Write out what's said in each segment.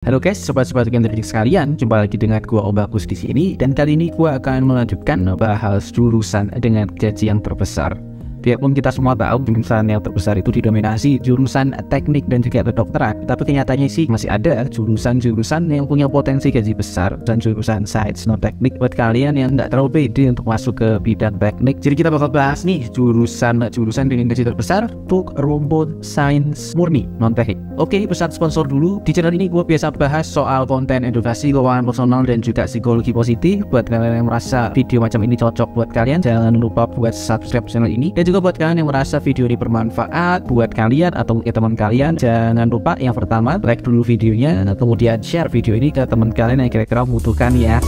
Halo guys, sobat-sobat Genterik sekalian, jumpa lagi dengan gua Om Bagus di sini. Dan kali ini gua akan melanjutkan bahas jurusan dengan gaji yang terbesar. Biarpun kita semua tahu jurusan yang terbesar itu didominasi jurusan teknik dan juga kedokteran, tapi kenyataannya sih masih ada jurusan-jurusan yang punya potensi gaji besar dan jurusan science non teknik buat kalian yang nggak terlalu pede untuk masuk ke bidang teknik. Jadi kita bakal bahas nih jurusan dengan gaji terbesar untuk rumput sains murni non teknik. Oke, pesan sponsor dulu. Di channel ini gue biasa bahas soal konten edukasi, keuangan personal, dan juga psikologi positif. Buat kalian yang merasa video macam ini cocok buat kalian, jangan lupa buat subscribe channel ini. Dan juga buat kalian yang merasa video ini bermanfaat buat kalian atau mungkin teman kalian, jangan lupa yang pertama like dulu videonya, kemudian share video ini ke teman kalian yang kira-kira membutuhkan ya.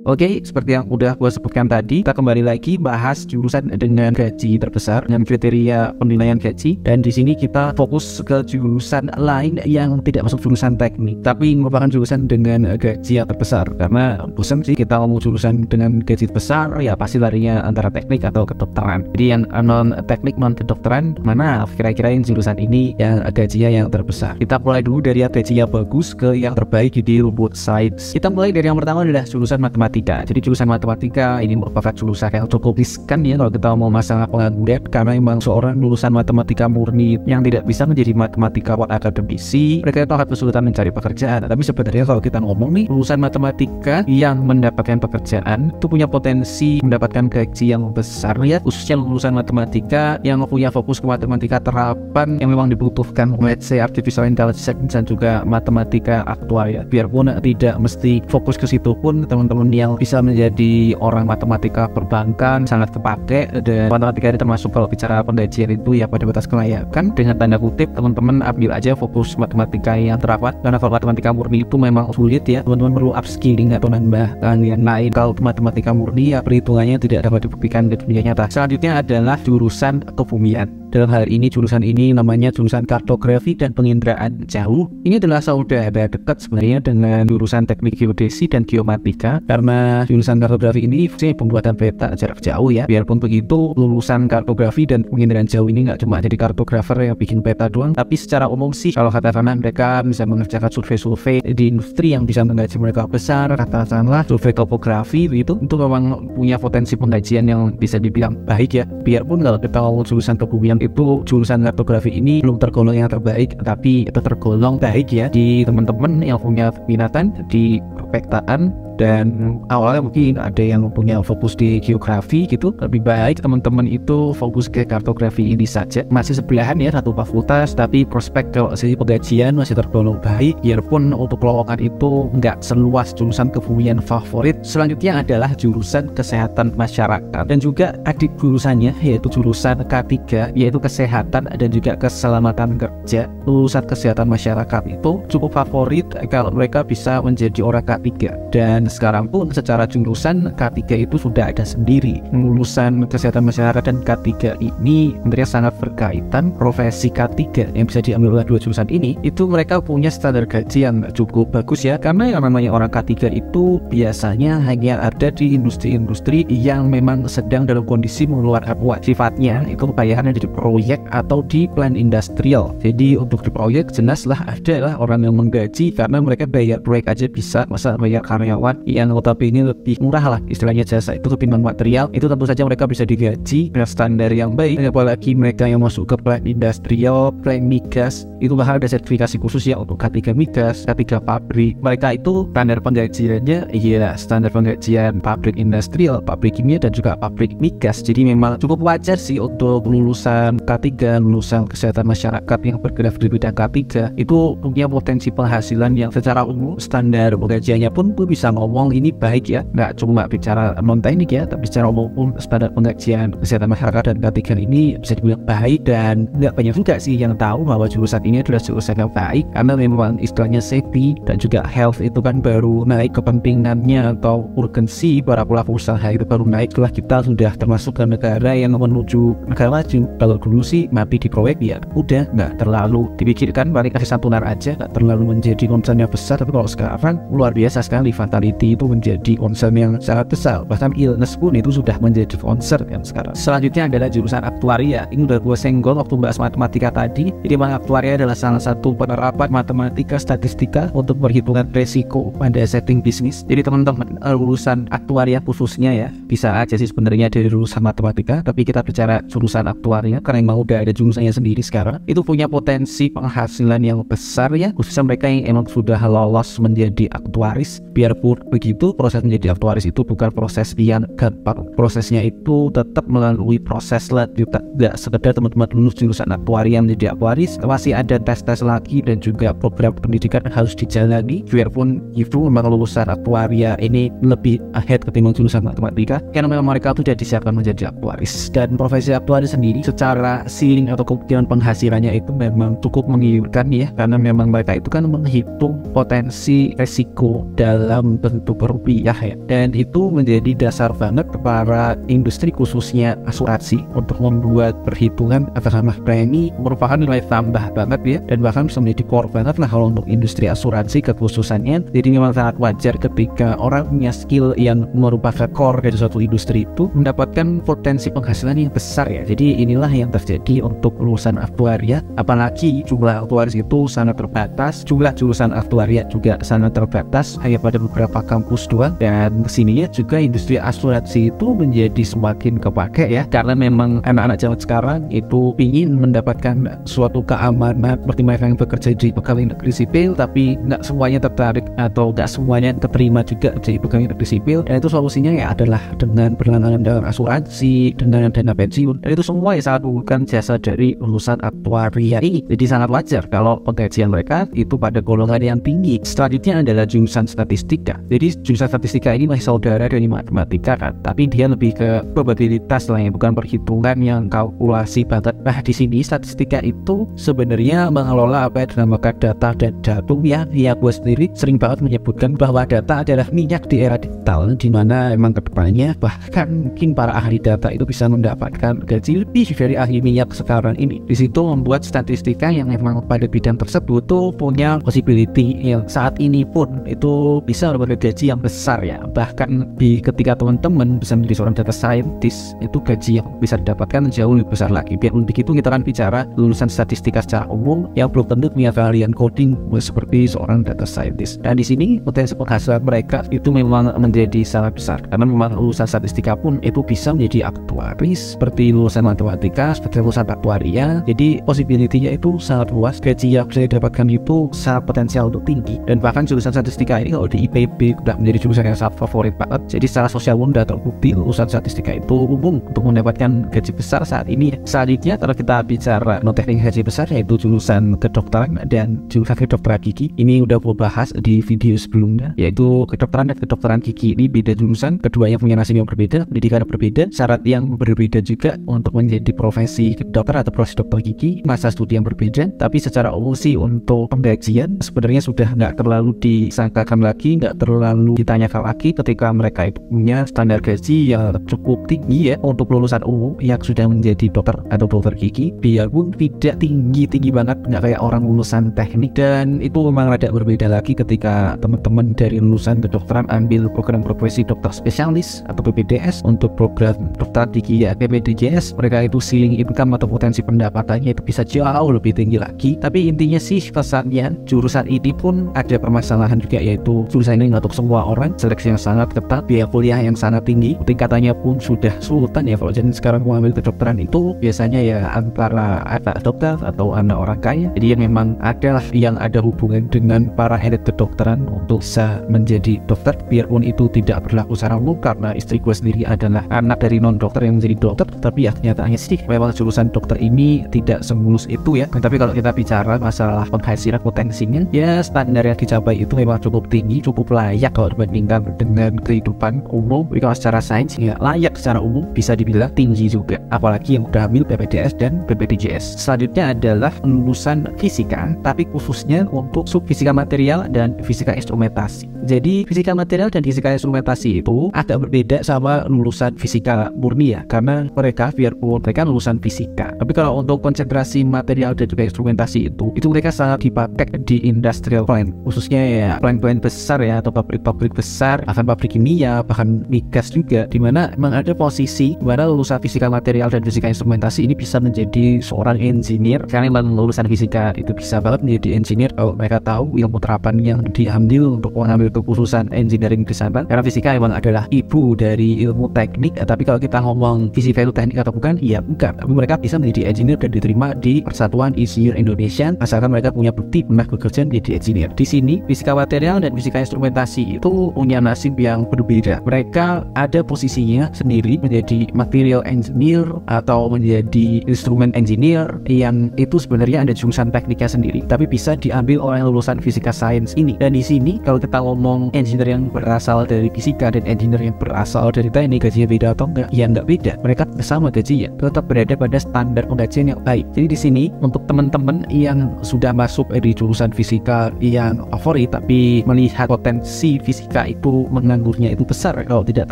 Oke, seperti yang udah gue sebutkan tadi, kita kembali lagi bahas jurusan dengan gaji terbesar dengan kriteria penilaian gaji. Dan di sini kita fokus ke jurusan lain yang tidak masuk jurusan teknik, tapi merupakan jurusan dengan gaji yang terbesar. Karena bosan sih kita ngomong jurusan dengan gaji besar, ya pasti larinya antara teknik atau kedokteran. Jadi yang non teknik non kedokteran, mana kira-kira yang jurusan ini yang gajinya yang terbesar. Kita mulai dulu dari yang gajinya bagus ke yang terbaik di rumput science. Kita mulai dari yang pertama adalah jurusan matematika. Jadi jurusan matematika ini merupakan jurusan yang cukup riskan ya kalau kita mau masalah pengangguran, karena memang seorang lulusan matematika murni yang tidak bisa menjadi matematikawan akademisi, mereka itu akan kesulitan mencari pekerjaan. Tapi sebenarnya kalau kita ngomong nih, lulusan matematika yang mendapatkan pekerjaan itu punya potensi mendapatkan gaji yang besar ya, khususnya lulusan matematika yang punya fokus ke matematika terapan yang memang dibutuhkan, let's say artificial intelligence dan juga matematika aktual ya. Biarpun tidak mesti fokus ke situ pun, teman-teman yang bisa menjadi orang matematika perbankan sangat kepake. Dan matematika ini termasuk kalau bicara penggajian itu ya pada batas kelayakan, dengan tanda kutip teman-teman ambil aja fokus matematika yang terapan, karena kalau matematika murni itu memang sulit ya, teman-teman perlu upskilling atau nambahkan yang lain. Kalau matematika murni ya perhitungannya tidak dapat dibuktikan di dunia nyata. Selanjutnya adalah jurusan kebumian. Dalam hal ini jurusan ini namanya jurusan kartografi dan penginderaan jauh. Ini adalah saudara dekat sebenarnya dengan jurusan teknik geodesi dan geomatika, karena jurusan kartografi ini fungsinya pembuatan peta jarak jauh ya. Biarpun begitu, lulusan kartografi dan penginderaan jauh ini nggak cuma jadi kartografer yang bikin peta doang, tapi secara umum sih kalau katakanlah mereka bisa mengerjakan survei-survei di industri yang bisa menggaji mereka besar, katakanlah survei topografi itu memang punya potensi penggajian yang bisa dibilang baik ya. Biarpun kalau kita ngomong jurusan kebumian itu, jurusan kartografi ini belum tergolong yang terbaik, tapi itu tergolong baik ya di teman-teman yang punya minatan di perpetaan. Dan awalnya mungkin ada yang punya fokus di geografi gitu, lebih baik teman-teman itu fokus ke kartografi ini saja. Masih sebelahan ya, satu fakultas, tapi prospek kalau sisi penggajian masih tergolong baik. Biarpun untuk lowongan itu nggak seluas jurusan kebumian favorit. Selanjutnya adalah jurusan kesehatan masyarakat, dan juga adik jurusannya yaitu jurusan K3, yaitu kesehatan dan juga keselamatan kerja. Lulusan kesehatan masyarakat itu cukup favorit kalau mereka bisa menjadi orang K3. Dan sekarang pun secara jurusan K3 itu sudah ada sendiri. Lulusan kesehatan masyarakat dan K3 ini sebenarnya sangat berkaitan. Profesi K3 yang bisa diambil oleh dua jurusan ini, itu mereka punya standar gaji yang cukup bagus ya, karena yang namanya orang K3 itu biasanya hanya ada di industri-industri yang memang sedang dalam kondisi mengeluarkan uang. Sifatnya itu bayarannya di proyek atau di plan industrial. Jadi untuk di proyek jelaslah ada lah orang yang menggaji, karena mereka bayar proyek aja bisa, masa bayar karyawan yang notabene lebih murah lah istilahnya jasa itu ketimbang material. Itu tentu saja mereka bisa digaji dengan standar yang baik. Apalagi mereka yang masuk ke plan industrial, plan migas, itu bakal ada sertifikasi khusus ya untuk K3 migas, K3 pabrik. Mereka itu standar penggajiannya iya standar penggajian pabrik industrial, pabrik kimia, dan juga pabrik migas. Jadi memang cukup wajar sih untuk lulusan K3, lulusan kesehatan masyarakat yang bergerak di bidang K3 itu punya potensi penghasilan yang secara umum standar penggajiannya pun bisa ngomong ini baik ya, nggak cuma bicara non teknik ya, tapi secara umum pun standar penggajian kesehatan masyarakat dan K3 ini bisa dibilang baik. Dan nggak banyak juga sih yang tahu bahwa jurusan ini adalah jurusan yang baik, karena memang istilahnya safety dan juga health itu kan baru naik kepentingannya atau urgensi para pelaku usaha itu baru naik setelah kita sudah termasuk ke negara yang menuju negara maju. Kalau dulu sih mati di proyek ya udah nggak terlalu dipikirkan, paling kasih santunan aja, nggak terlalu menjadi concern yang besar. Tapi kalau sekarang luar biasa sekali fatality itu menjadi concern yang sangat besar, bahkan illness pun itu sudah menjadi concern kan sekarang. Selanjutnya adalah jurusan aktuaria. Ini udah gue senggol waktu bahas matematika tadi. Jadi aktuaria adalah salah satu penerapan matematika statistika untuk perhitungan resiko pada setting bisnis. Jadi teman-teman lulusan aktuaria khususnya ya, bisa aja sih sebenarnya dari lulusan matematika, tapi kita bicara jurusan aktuaria karena emang udah ada jurusannya sendiri sekarang. Itu punya potensi penghasilan yang besar ya, khususnya mereka yang emang sudah lolos menjadi aktuaris. Biarpun begitu, proses menjadi aktuaris itu bukan proses yang gampang. Prosesnya itu tetap melalui proses lanjutan. Tidak sekedar teman-teman lulus jurusan aktuaria menjadi aktuaris, masih ada tes-tes lagi dan juga program pendidikan harus dijalani. Biarpun itu memang lulusan aktuaria ini lebih ahead ketimbang jurusan matematika, karena memang mereka sudah disiapkan menjadi aktuaris. Dan profesi aktuaris sendiri secara ceiling atau kemungkinan penghasilannya itu memang cukup menggiurkan ya, karena memang mereka itu kan menghitung potensi resiko dalam bentuk rupiah ya, dan itu menjadi dasar banget para industri khususnya asuransi untuk membuat perhitungan apakah premi merupakan nilai tambah banget ya, dan bahkan bisa menjadi core banget lah kalau untuk industri asuransi kekhususannya. Jadi memang sangat wajar ketika orang punya skill yang merupakan core dari suatu industri itu mendapatkan potensi penghasilan yang besar ya. Jadi inilah yang terjadi untuk lulusan aktuaria, apalagi jumlah aktuaris itu sangat terbatas, jumlah jurusan aktuaria juga sangat terbatas, hanya pada beberapa kampus doang. Dan kesininya juga industri asuransi itu menjadi semakin kepake ya, karena memang anak-anak zaman sekarang itu ingin mendapatkan suatu keamanan seperti mereka yang bekerja di pegawai negeri sipil, tapi nggak semuanya tertarik atau nggak semuanya terima juga jadi pegawai negeri sipil. Dan itu solusinya ya adalah dengan berlangganan dalam asuransi, dengan dana pensiun, dan itu semua ya sangat membutuhkan jasa dari lulusan aktuaria ini. Jadi sangat wajar kalau penggajian mereka itu pada golongan yang tinggi. Selanjutnya adalah jurusan statistika. Jadi jurusan statistika ini masih saudara dari matematika kan, tapi dia lebih ke probabilitas lah ya, bukan perhitungan yang kalkulasi banget. Nah di sini statistika itu sebenarnya mengelola apa yang dinamakan data dan datum ya. Gue sendiri sering banget menyebutkan bahwa data adalah minyak di era digital, di mana emang kedepannya bahkan mungkin para ahli data itu bisa mendapatkan gaji lebih dari ahli minyak sekarang ini. Di situ membuat statistika yang memang pada bidang tersebut tuh punya possibility yang saat ini pun itu bisa mendapatkan gaji yang besar ya. Bahkan ketika teman-teman bisa menjadi seorang data scientist, itu gaji yang bisa didapatkan jauh lebih besar lagi. Biarpun begitu, kita akan bicara lulusan statistika secara umum yang belum tentu punya keahlian coding seperti seorang data scientist. Dan di sini potensi penghasilan mereka itu memang menjadi sangat besar, karena memang lulusan statistika pun itu bisa menjadi aktuaris seperti lulusan matematika, seperti lulusan aktuaria. Jadi possibility-nya itu sangat luas, gaji yang bisa didapatkan itu sangat potensial untuk tinggi. Dan bahkan jurusan statistika ini kalau di IPB sudah menjadi jurusan yang sangat favorit banget. Jadi secara sosial pun sudah terbukti lulusan statistika itu umum untuk mendapatkan gaji besar saat ini. Selanjutnya kalau kita bicara non teknik gaji besar, yaitu jurusan kedokteran dan jurusan kedokteran gigi. Ini udah gue bahas di video sebelumnya, yaitu kedokteran dan kedokteran gigi ini beda jurusan, keduanya punya nasib yang berbeda, pendidikan yang berbeda, syarat yang berbeda juga untuk menjadi profesi dokter atau profesi dokter gigi, masa studi yang berbeda. Tapi secara umum sih untuk penggajian sebenarnya sudah nggak terlalu disangkakan lagi, nggak terlalu ditanyakan lagi ketika mereka itu punya standar gaji yang cukup tinggi ya untuk lulusan umum yang sudah menjadi dokter atau dokter gigi. Biarpun tidak tinggi banget, nggak kayak orang lulusan teknik. Dan itu memang rada berbeda lagi ketika teman-teman dari lulusan kedokteran ambil program profesi dokter spesialis atau PPDS. Untuk program dokter gigi ya PPDJS, mereka itu ceiling income atau potensi pendapatannya itu bisa jauh lebih tinggi lagi. Tapi intinya sih pesannya jurusan ini pun ada permasalahan juga, yaitu jurusan ini nggak untuk semua orang, seleksi yang sangat ketat, biaya kuliah yang sangat tinggi, tingkatannya pun sudah sultan ya. Kalau jadi sekarang mau ambil kedokteran itu biasanya ya antara anak dokter atau anak orang kaya. Jadi yang memang adalah yang ada hubungan dengan para elit kedokteran untuk bisa menjadi dokter. Biarpun itu tidak berlaku secara umum, karena istri gue sendiri adalah anak dari non dokter yang menjadi dokter. Tapi ya kenyataannya sih memang jurusan dokter ini tidak semulus itu ya. Tapi kalau kita bicara masalah penghasilan potensinya, ya standar yang dicapai itu memang cukup tinggi, cukup layak kalau dibandingkan dengan kehidupan umum. Tapi kalau secara sains ya layak secara umum, bisa dibilang tinggi juga, apalagi yang udah ambil PPDS dan PPDJS. Selanjutnya adalah lulusan fisika, tapi khususnya untuk subfisika material dan fisika instrumentasi. Jadi fisika material dan fisika instrumentasi itu agak berbeda sama lulusan fisika murni ya, karena mereka biarpun mereka lulusan fisika, tapi kalau untuk konsentrasi material dan juga instrumentasi itu mereka sangat dipakai di industrial plant, khususnya ya plant-plant besar ya, atau pabrik-pabrik besar, bahkan pabrik kimia, bahkan migas juga, dimana memang ada posisi dimana lulusan fisika material dan fisika instrumentasi ini bisa menjadi seorang engineer. Karena lulusan fisika itu bisa banget menjadi engineer kalau mereka tahu ilmu terapan yang diambil untuk mengambil kekhususan engineering di sana. Karena fisika memang adalah ibu dari ilmu teknik, tapi kalau kita ngomong fisika itu teknik atau bukan, ya bukan. Tapi mereka bisa menjadi engineer dan diterima di Persatuan Insinyur Indonesia asalkan mereka punya bukti pernah bekerja menjadi engineer. Di sini fisika material dan fisika instrumentasi itu punya nasib yang berbeda. Mereka ada posisinya sendiri menjadi material engineer atau menjadi instrument engineer, yang itu sebenarnya ada jurusan tekniknya sendiri, tapi bisa diambil oleh lulusan fisika sains ini. Dan di sini kalau kita ngomong engineer yang berasal dari fisika dan engineer yang berasal dari teknik, gajinya beda atau enggak? Ya enggak beda, mereka sama gajinya, tetap berada pada standar penggajian yang baik. Jadi di sini untuk teman-teman yang sudah masuk di jurusan fisika yang favorit tapi melihat potensi fisika itu menganggurnya itu besar kalau tidak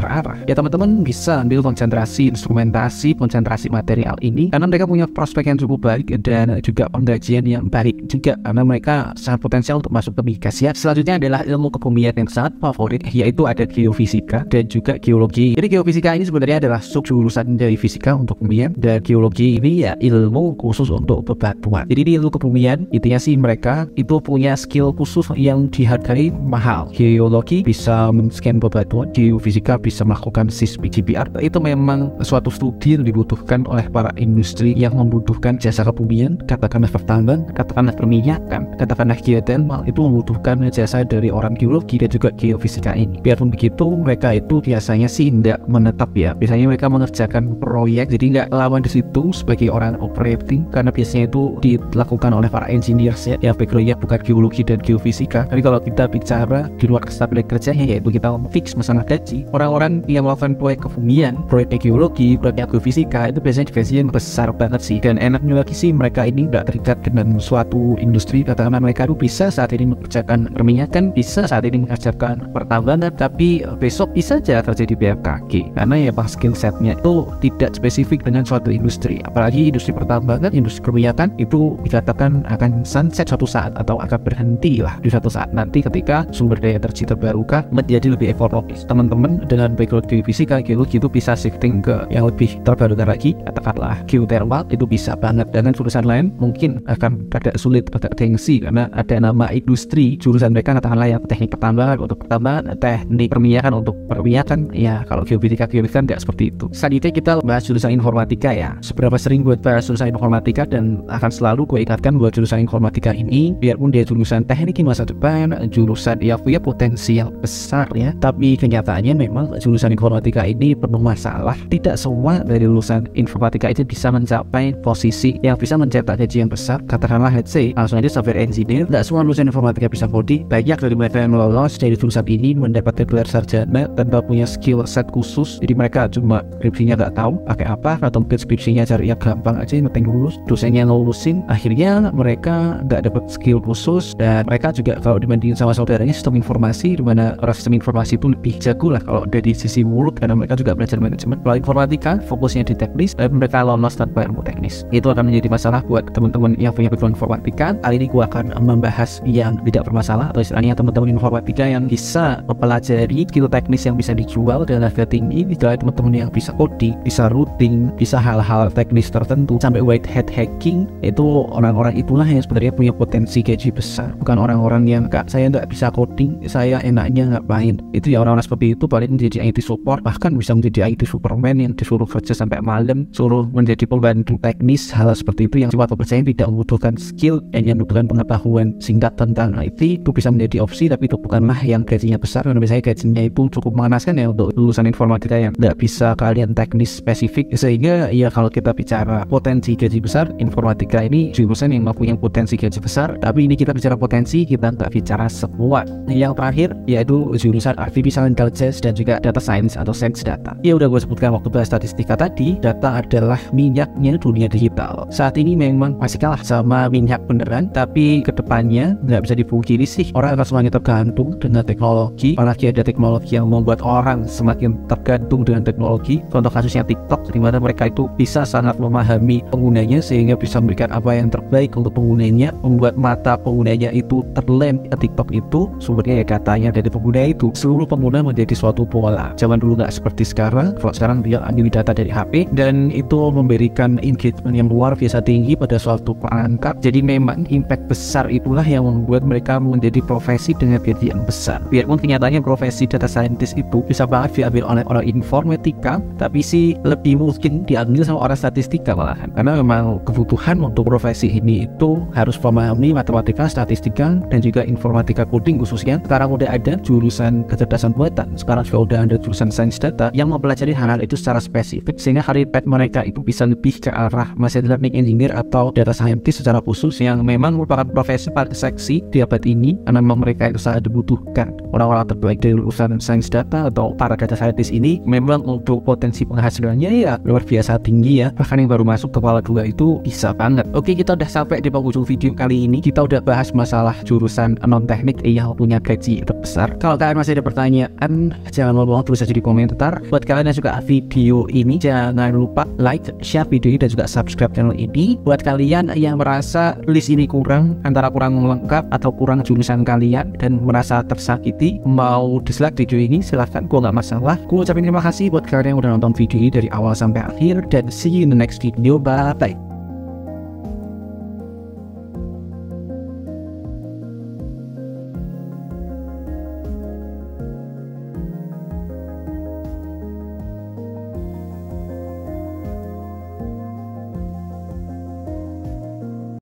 terarah, ya teman-teman bisa ambil konsentrasi instrumentasi, konsentrasi material ini, karena mereka punya prospek yang cukup baik dan juga penggajian yang baik juga, karena mereka sangat potensial untuk masuk ke migas ya. Selanjutnya adalah ilmu kebumian yang sangat favorit, yaitu ada geofisika dan juga geologi. Jadi geofisika ini sebenarnya adalah sub jurusan dari fisika untuk kebumian, dan geologi ini ya ilmu khusus untuk bebatuan. Jadi di ilmu kebumian intinya sih mereka itu punya skill khusus yang dihargai mahal. Geologi bisa men-scan bebatuan, geofisika bisa melakukan seismic GPR. Itu memang suatu studi yang dibutuhkan oleh para industri yang membutuhkan jasa kebumian, katakanlah pertambangan, katakanlah perminyakan, katakanlah geothermal, itu membutuhkan jasa dari orang geologi dan juga geofisika ini. Biarpun begitu, mereka itu biasanya sih tidak menetap ya. Biasanya mereka mengerjakan proyek, jadi nggak lama di situ sebagai orang operating, karena biasanya itu dilakukan oleh para engineers ya, yang backgroundnya bukan geologi dan geofisika. Tapi kalau kita bicara di luar stabilan kerjanya, yaitu kita fix masalah gaji, orang-orang yang melakukan proyek kebumian, proyek geologi, proyek geofisika, itu biasanya gajinya besar banget sih. Dan enaknya lagi sih mereka ini nggak terikat dengan suatu industri, katakanlah mereka itu bisa saat ini mengerjakan perminyakan, bisa saat ini mengerjakan pertambangan, tapi besok bisa aja kerja di BMKG, karena ya pas skill setnya itu tidak spesifik dengan suatu industri. Apalagi industri pertambangan, industri perminyakan itu dikatakan akan sunset suatu saat atau akan berhenti lah di suatu saat nanti ketika sumber daya energi terbarukan menjadi lebih ekonomis. Teman-teman dengan background geofisika, geologi itu bisa shifting ke yang lebih terbarukan lagi, katakanlah geothermal, itu bisa banget. Dengan jurusan lain mungkin akan agak sulit, agak gengsi, karena ada nama industri jurusan mereka, katakanlah yang teknik pertambangan untuk pertambangan, teknik perminyakan untuk perminyakan. Ya kalau geofisika nggak seperti itu. Selanjutnya kita bahas jurusan informatika ya. Seberapa sering gue bahas jurusan informatika, dan akan selalu gue ingatkan buat jurusan informatika ini, biarpun dia jurusan teknik di masa depan, jurusan yang punya potensial besar ya, tapi kenyataannya memang jurusan informatika ini penuh masalah. Tidak semua dari lulusan informatika itu bisa mencapai posisi yang bisa mencetak gaji yang besar. Katakanlah let's say langsung aja software engineer, tidak semua lulusan informatika bisa coding. Banyak dari mereka yang lolos dari jurusan ini mendapatkan gelar sarjana tanpa punya skill set khusus. Jadi mereka cuma skripsinya nggak tahu pakai apa, atau mungkin skripsinya cari yang gampang aja, yang penting lulus, dosennya ngelulusin, akhirnya mereka nggak dapat skill khusus. Dan mereka juga kalau dibandingin sama saudaranya sistem informasi, dimana orang sistem informasi itu lebih jago lah kalau dari sisi mulut, karena mereka juga belajar manajemen. Kalau informatika fokusnya di teknis, dan mereka lolos tanpa ilmu teknis, itu akan menjadi masalah buat teman-teman yang punya background informatika. Kali ini gua akan membahas yang tidak bermasalah, atau istilahnya teman-teman informatika yang bisa mempelajari skill teknis yang bisa dijual dengan harga tinggi. Misalnya teman-teman yang bisa coding, bisa routing, bisa hal-hal teknis tertentu, sampai white hat hacking, itu orang-orang itulah yang sebenarnya punya potensi gaji besar. Bukan orang-orang yang kak saya nggak bisa coding, saya enaknya ngapain. Itu ya orang-orang seperti itu paling menjadi IT support, bahkan bisa menjadi IT superman yang disuruh kerja sampai malam, suruh menjadi pembantu teknis. Hal seperti itu yang cuma percaya tidak membutuhkan skill dan yang membutuhkan pengetahuan singkat tentang IT, itu bisa menjadi opsi, tapi itu bukanlah yang gajinya besar. Karena biasanya gajinya itu cukup mengenaskan ya untuk lulusan informatika yang nggak bisa kalian teknis spesifik. Sehingga ya kalau kita bicara potensi gaji besar, informatika ini jurusan yang mempunyai potensi gaji besar. Tapi ini kita bicara potensi, kita nggak bicara semua. Yang terakhir yaitu jurusan artificial intelligence dan juga data science atau science data. Ya udah gue sebutkan waktu bahas statistika tadi, data adalah minyaknya dunia digital. Saat ini memang masih kalah sama minyak beneran, tapi kedepannya nggak bisa dipungkiri sih orang akan semakin tergantung tergantung dengan teknologi, apalagi ada teknologi yang membuat orang semakin tergantung dengan teknologi. Contoh kasusnya TikTok, di mana mereka itu bisa sangat memahami penggunanya sehingga bisa memberikan apa yang terbaik untuk penggunanya, membuat mata penggunanya itu terlem ke TikTok itu, sumbernya ya katanya dari pengguna itu. Seluruh pengguna menjadi suatu pola. Zaman dulu nggak seperti sekarang. Kalau sekarang dia ambil data dari HP dan itu memberikan engagement yang luar biasa tinggi pada suatu perangkat. Jadi memang impact besar itulah yang membuat mereka menjadi profesi dengan gaji yang besar. Biarpun kenyataannya profesi data scientist itu bisa banget diambil oleh orang informatika, tapi sih lebih mungkin diambil sama orang statistika malahan. Karena memang kebutuhan untuk profesi ini itu harus memahami matematika, statistika, dan juga informatika coding khususnya. Sekarang udah ada jurusan kecerdasan buatan, sekarang juga udah ada jurusan sains data yang mempelajari hal-hal itu secara spesifik, sehingga career path mereka itu bisa lebih ke arah machine learning engineer atau data scientist secara khusus, yang memang merupakan profesi paling seksi di abad ini karena memang mereka itu sangat dibutuhkan. Orang-orang terbaik dari lulusan sains data atau para data scientist ini memang untuk potensi penghasilannya ya luar biasa tinggi ya, bahkan yang baru masuk kepala 2 itu bisa banget. Oke, kita udah sampai di penghujung video kali ini. Kita udah bahas masalah jurusan non teknik yang punya gaji terbesar. Kalau kalian masih ada pertanyaan, jangan lupa tulis aja di komentar. Buat kalian yang suka video ini, jangan lupa like, share video ini, dan juga subscribe channel ini. Buat kalian yang merasa list ini kurang, antara kurang lengkap atau kurang jurusan kalian dan merasa tersakiti, mau dislike video ini, silahkan, gue nggak masalah. Gue ucapin terima kasih buat kalian yang udah nonton video ini dari awal sampai akhir, dan see you in the next video. Bye bye.